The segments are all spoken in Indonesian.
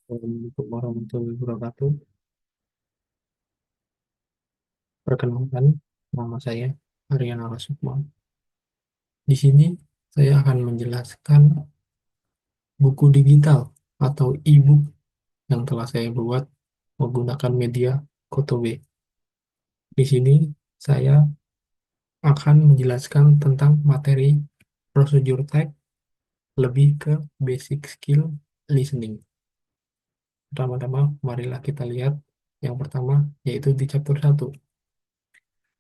Assalamualaikum warahmatullahi wabarakatuh. Perkenalkan, nama saya Aryan Sukma. Di sini saya akan menjelaskan buku digital atau e-book yang telah saya buat menggunakan media Kotobe. Di sini saya akan menjelaskan tentang materi prosedur tag lebih ke basic skill listening. Pertama-tama, marilah kita lihat yang pertama, yaitu di chapter 1.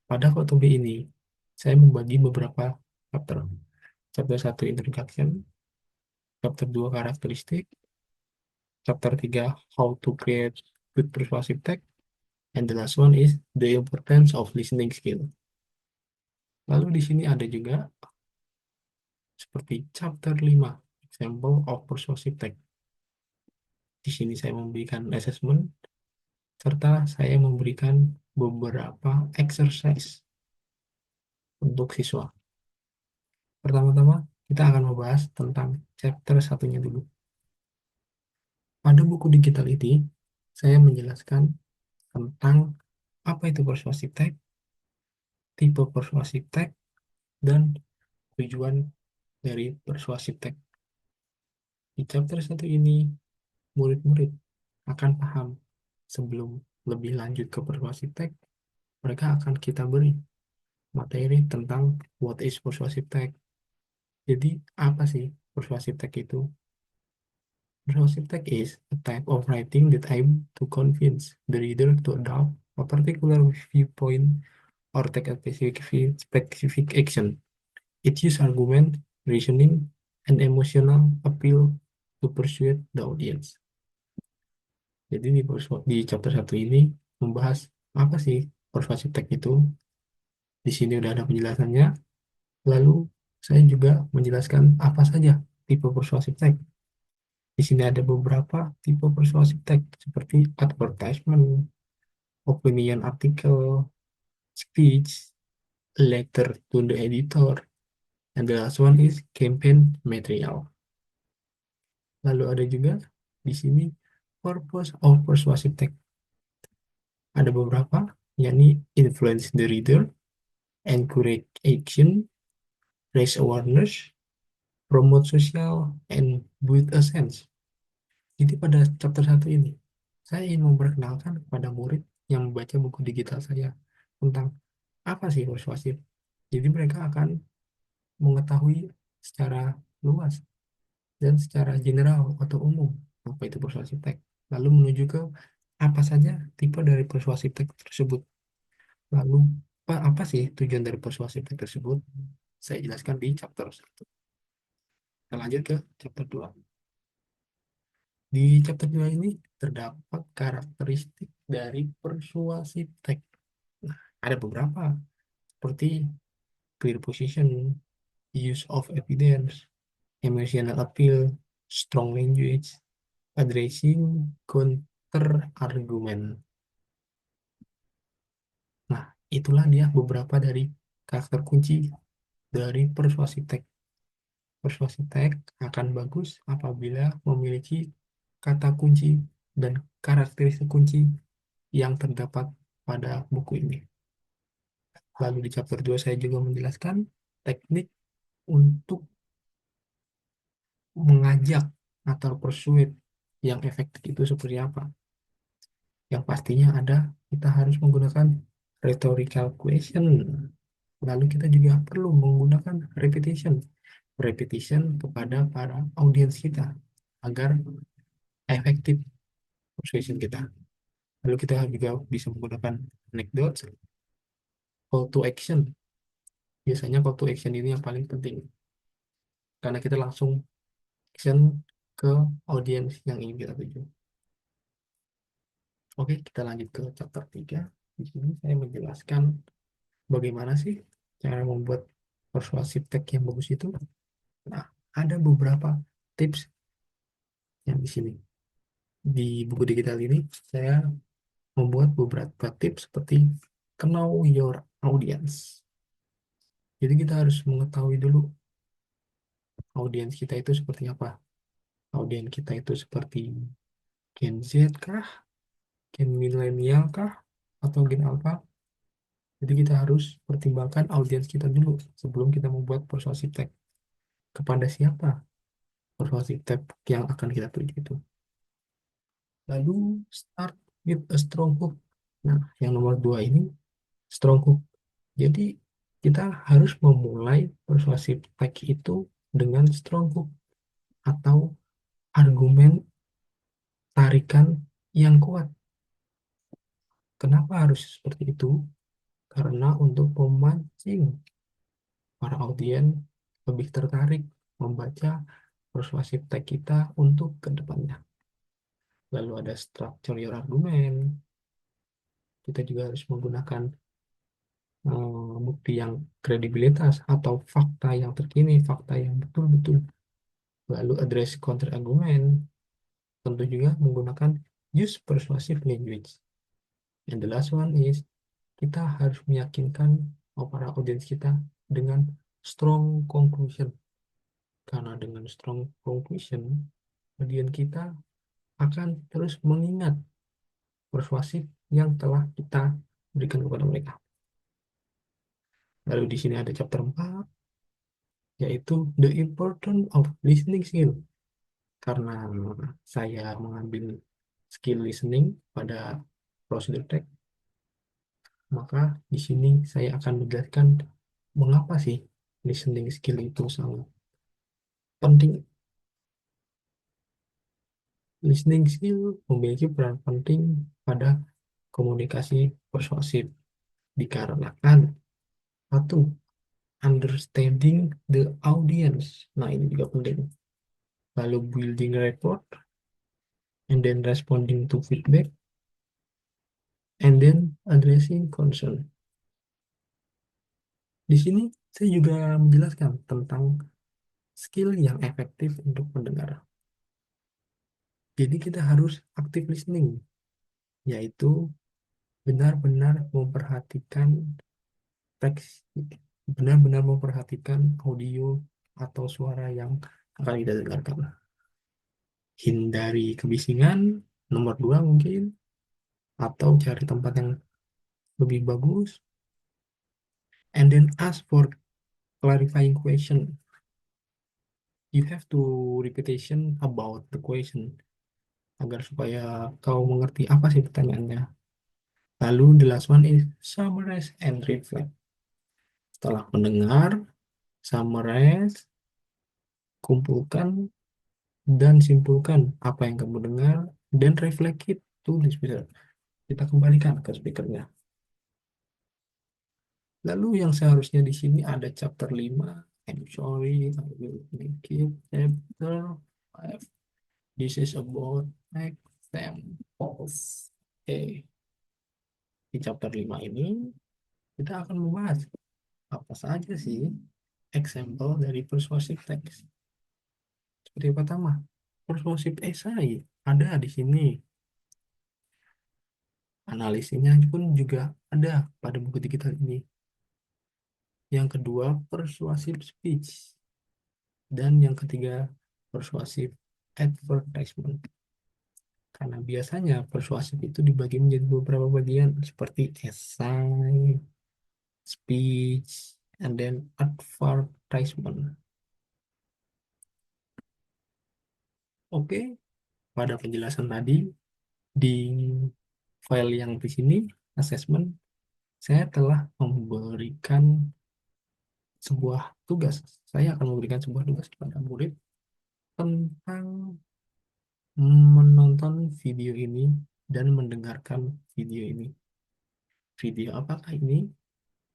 Pada Kotobe ini, saya membagi beberapa chapter. Chapter 1 Introduction, Chapter 2 Karakteristik, Chapter 3 How to Create Good Persuasive Text, and the last one is The Importance of Listening Skill. Lalu di sini ada juga seperti Chapter 5 Example of Persuasive Text. Di sini saya memberikan assessment, serta saya memberikan beberapa exercise untuk siswa. Pertama-tama, kita akan membahas tentang chapter satunya dulu. Pada buku digital ini, saya menjelaskan tentang apa itu persuasive text, tipe persuasive text, dan tujuan dari persuasive text. Di chapter 1 ini, murid-murid akan paham sebelum lebih lanjut ke persuasive text, mereka akan kita beri materi tentang what is persuasive text. Jadi, apa sih persuasive text itu? Persuasive text is a type of writing that aim to convince the reader to adopt a particular viewpoint or take a specific action. It uses argument, reasoning, and emotional appeal to persuade the audience. Jadi di chapter 1 ini membahas apa sih persuasive text itu. Di sini udah ada penjelasannya. Lalu saya juga menjelaskan apa saja tipe persuasive text. Di sini ada beberapa tipe persuasive text seperti advertisement, opinion article, speech, letter to the editor, and the last one is campaign material. Lalu ada juga di sini purpose of persuasive text. Ada beberapa, yakni influence the reader, encourage action, raise awareness, promote social, and build a sense. Jadi pada chapter 1 ini, saya ingin memperkenalkan kepada murid yang membaca buku digital saya tentang apa sih persuasif. Jadi mereka akan mengetahui secara luas dan secara general atau umum apa itu persuasive text. Lalu menuju ke apa saja tipe dari persuasive text tersebut. Lalu apa sih tujuan dari persuasive text tersebut? Saya jelaskan di chapter 1. Kita lanjut ke chapter 2. Di chapter 2 ini terdapat karakteristik dari persuasive text. Nah, ada beberapa seperti clear position, use of evidence, emotional appeal, strong language, addressing counter argument. Nah, itulah dia beberapa dari karakter kunci dari persuasive text. Persuasive text akan bagus apabila memiliki kata kunci dan karakteristik kunci yang terdapat pada buku ini. Lalu di chapter 2 saya juga menjelaskan teknik untuk mengajak atau persuade yang efektif itu seperti apa. Yang pastinya ada, kita harus menggunakan rhetorical question. Lalu kita juga perlu menggunakan repetition. Repetition kepada para audiens kita agar efektif persuasion kita. Lalu kita juga bisa menggunakan anecdotes, call to action. Biasanya call to action ini yang paling penting karena kita langsung action ke audiens yang ingin kita tuju. Oke, kita lanjut ke chapter 3. Di sini saya menjelaskan bagaimana sih cara membuat persuasive text yang bagus itu. Nah, ada beberapa tips yang di sini. Di buku digital ini, saya membuat beberapa tips seperti know your audience. Jadi kita harus mengetahui dulu audiens kita itu seperti apa. Audiens kita itu seperti Gen Z kah, gen milenial kah, atau gen alpha. Jadi kita harus pertimbangkan audiens kita dulu sebelum kita membuat persuasive text. Kepada siapa persuasive text yang akan kita tuju itu. Lalu start with a strong hook. Nah, yang nomor dua ini strong hook. Jadi kita harus memulai persuasive text itu dengan strong hook atau argumen tarikan yang kuat. Kenapa harus seperti itu? Karena untuk memancing para audiens lebih tertarik membaca persuasive text kita untuk kedepannya. Lalu ada structure your argument. Kita juga harus menggunakan bukti yang kredibilitas atau fakta yang terkini, fakta yang betul-betul. Lalu address counter argument. Tentu juga menggunakan use persuasive language. And the last one is kita harus meyakinkan para audiens kita dengan strong conclusion. Karena dengan strong conclusion, audiens kita akan terus mengingat persuasif yang telah kita berikan kepada mereka. Lalu di sini ada chapter 4, yaitu the importance of listening skill. Karena saya mengambil skill listening pada prosedur text, maka di sini saya akan menjelaskan mengapa sih listening skill itu sangat penting. Listening skill memiliki peran penting pada komunikasi persuasif dikarenakan satu, understanding the audience. Nah, ini juga penting. Lalu building rapport, and then responding to feedback, and then addressing concern. Di sini saya juga menjelaskan tentang skill yang efektif untuk mendengar. Jadi kita harus active listening, yaitu benar-benar memperhatikan teks, benar-benar memperhatikan audio atau suara yang akan kita dengarkan. Hindari kebisingan, nomor dua mungkin, atau cari tempat yang lebih bagus, and then ask for clarifying question. You have to repetition about the question agar supaya kau mengerti apa sih pertanyaannya. Lalu the last one is summarize and reflect. Setelah mendengar, summarize, kumpulkan dan simpulkan apa yang kamu dengar, dan reflect it, tulis, bisa kita kembalikan ke speakernya. Lalu yang seharusnya di sini ada chapter 5. I'm sorry, I will make it chapter 5. This is about examples. Oke, di chapter 5 ini kita akan membahas apa saja sih example dari persuasive text. Seperti yang pertama, persuasive essay ada di sini. Analisisnya pun juga ada pada buku digital ini. Yang kedua, persuasive speech. Dan yang ketiga, persuasive advertisement. Karena biasanya persuasif itu dibagi menjadi beberapa bagian seperti essay, speech, and then advertisement. Oke, pada penjelasan tadi di file yang di sini, assessment, saya telah memberikan sebuah tugas. Saya akan memberikan sebuah tugas kepada murid tentang menonton video ini dan mendengarkan video ini. Video apakah ini?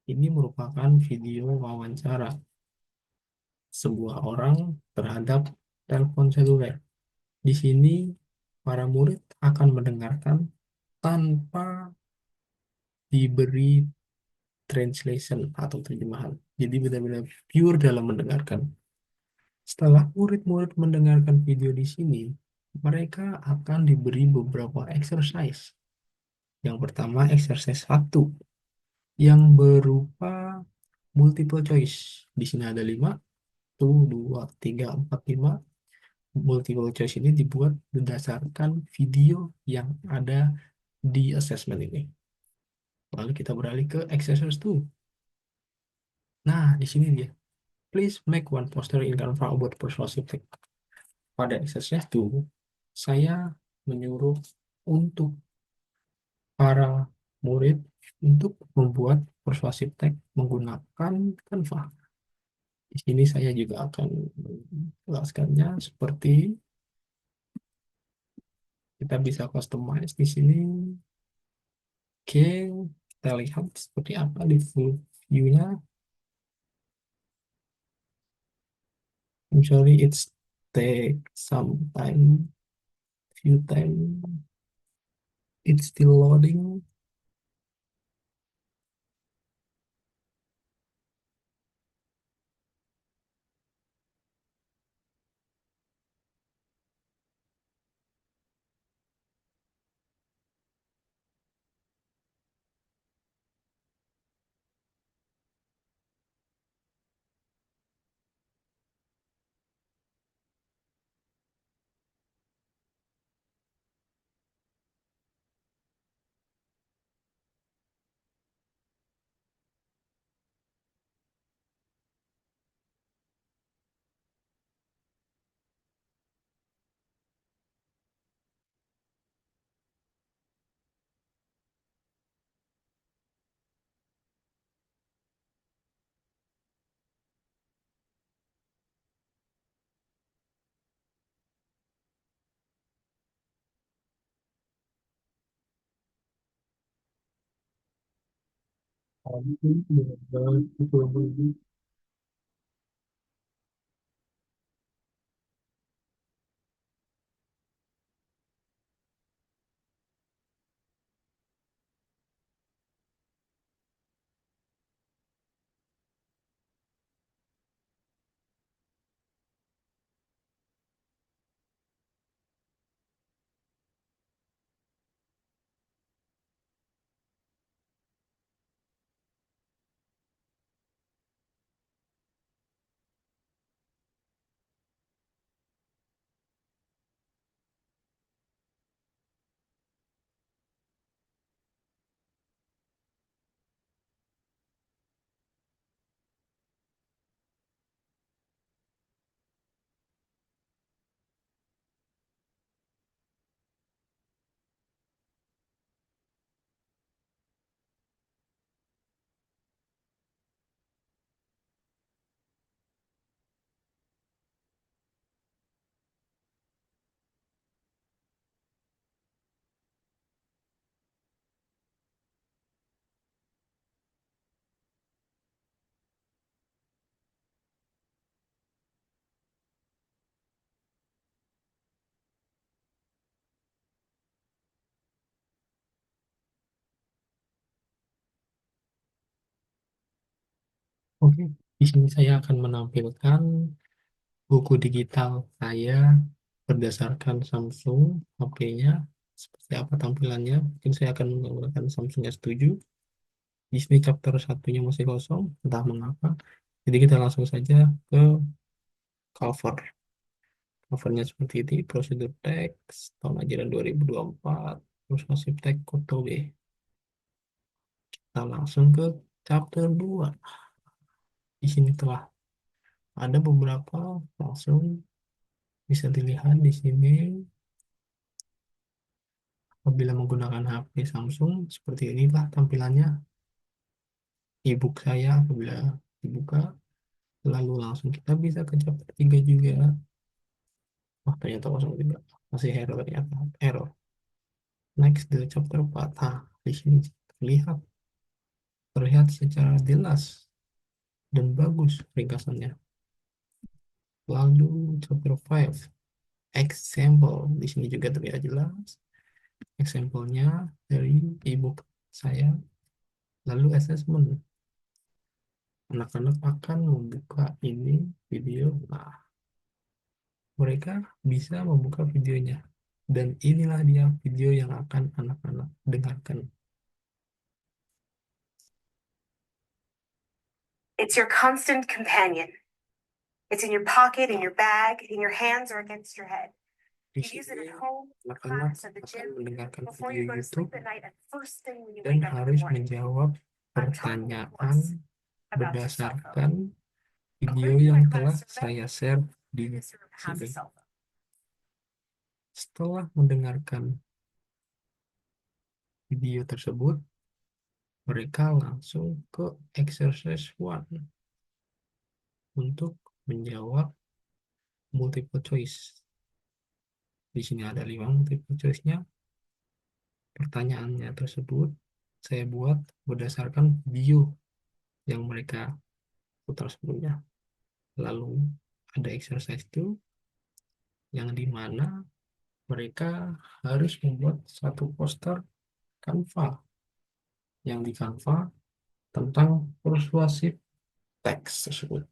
Ini merupakan video wawancara sebuah orang terhadap telepon seluler. Di sini para murid akan mendengarkan tanpa diberi translation atau terjemahan. Jadi benar-benar pure dalam mendengarkan. Setelah murid-murid mendengarkan video di sini, mereka akan diberi beberapa exercise. Yang pertama, exercise 1 yang berupa multiple choice. Di sini ada 5, 1, 2, 3, 4, 5. multiple choice ini dibuat berdasarkan video yang ada di assessment ini. Lalu kita beralih ke exercise 2. Nah, di sini dia. Please make one poster in Canva about persuasive technique. Pada exercise 2, saya menyuruh untuk para murid untuk membuat persuasive text menggunakan Canva. Di sini saya juga akan menjelaskannya seperti kita bisa customize di sini. Oke, kita lihat seperti apa di full view-nya. I'm sorry, it's take some time, few time. It's still loading. Oke, di sini saya akan menampilkan buku digital saya berdasarkan Samsung HP-nya. Seperti apa tampilannya? Mungkin saya akan menggunakan Samsung S7. Di sini chapter satunya masih kosong, entah mengapa. Jadi kita langsung saja ke cover. Covernya seperti ini, prosedur teks, tahun ajaran 2024, persuasive text Kotobe. Kita langsung ke chapter 2. Di sini telah ada beberapa, langsung bisa dilihat di sini. Apabila menggunakan HP Samsung, seperti inilah tampilannya. E-book saya apabila dibuka, lalu langsung kita bisa ke chapter 3 juga. Oh, ternyata kosong juga. Masih error ternyata. Error. Next, the chapter 4. Nah, di sini terlihat secara jelas dan bagus ringkasannya. Lalu chapter 5. Example. Di sini juga terlihat jelas. Example-nya dari e-book saya. Lalu assessment. Anak-anak akan membuka ini video. Nah, mereka bisa membuka videonya. Dan inilah dia video yang akan anak-anak dengarkan. It's your constant companion. It's in your pocket, in your bag, in your hands, or against your head. Di You use it sini at home, anak-anak class, at the akan gym, mendengarkan before video you go to YouTube sleep at night, and first thing when you dan wake up in the harus morning. menjawab I'm talking, of pertanyaan course, about your cell phone. berdasarkan video According to yang my telah class survey, saya share di in this room has a sini. cell phone. Setelah mendengarkan video tersebut, mereka langsung ke exercise 1 untuk menjawab multiple choice. Di sini ada 5 multiple choice-nya. Pertanyaannya tersebut saya buat berdasarkan video yang mereka putar sebelumnya. Lalu ada exercise 2 yang dimana mereka harus membuat satu poster Canva yang di Canva tentang persuasif teks tersebut.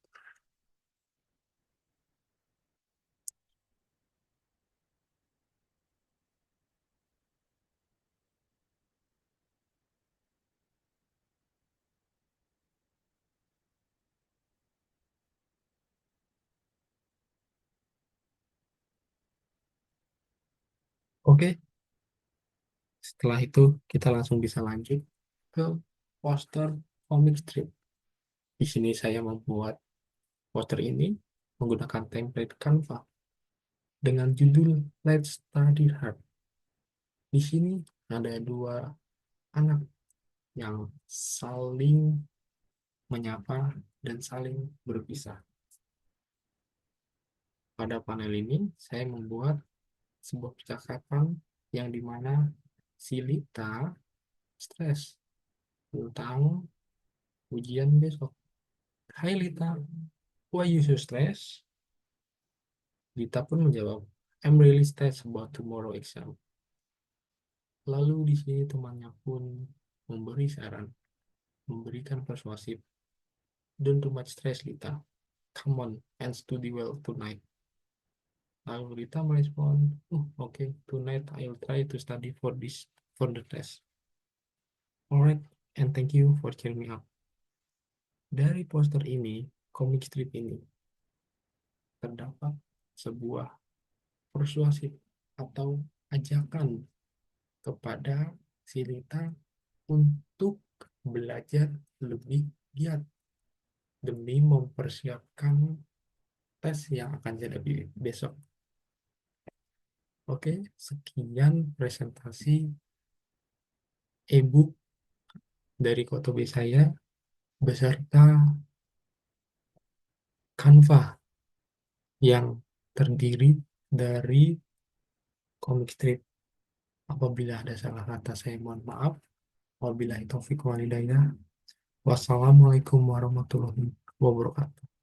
Oke, setelah itu kita langsung bisa lanjut ke poster comic strip. Di sini saya membuat poster ini menggunakan template Canva dengan judul Let's Study Hard. Di sini ada 2 anak yang saling menyapa dan saling berpisah. Pada panel ini saya membuat sebuah percakapan yang dimana si Lita stres tentang ujian besok. Hai Lita, why you so stressed? Lita pun menjawab, I'm really stressed about tomorrow exam. Lalu di sini temannya pun memberi saran, memberikan persuasif. Don't too much stress, Lita. Come on and study well tonight. Lalu Lita merespon, okay, tonight I'll try to study for the test. Alright, and thank you for cheering me up. Dari poster ini, comic strip ini, terdapat sebuah persuasif atau ajakan kepada si Lita untuk belajar lebih giat demi mempersiapkan tes yang akan jadi besok. Oke, sekian presentasi e-book dari Kotobe saya beserta Canva yang terdiri dari comic strip. Apabila ada salah kata saya mohon maaf. Wabillahi taufiq walhidayah. Wassalamualaikum warahmatullahi wabarakatuh.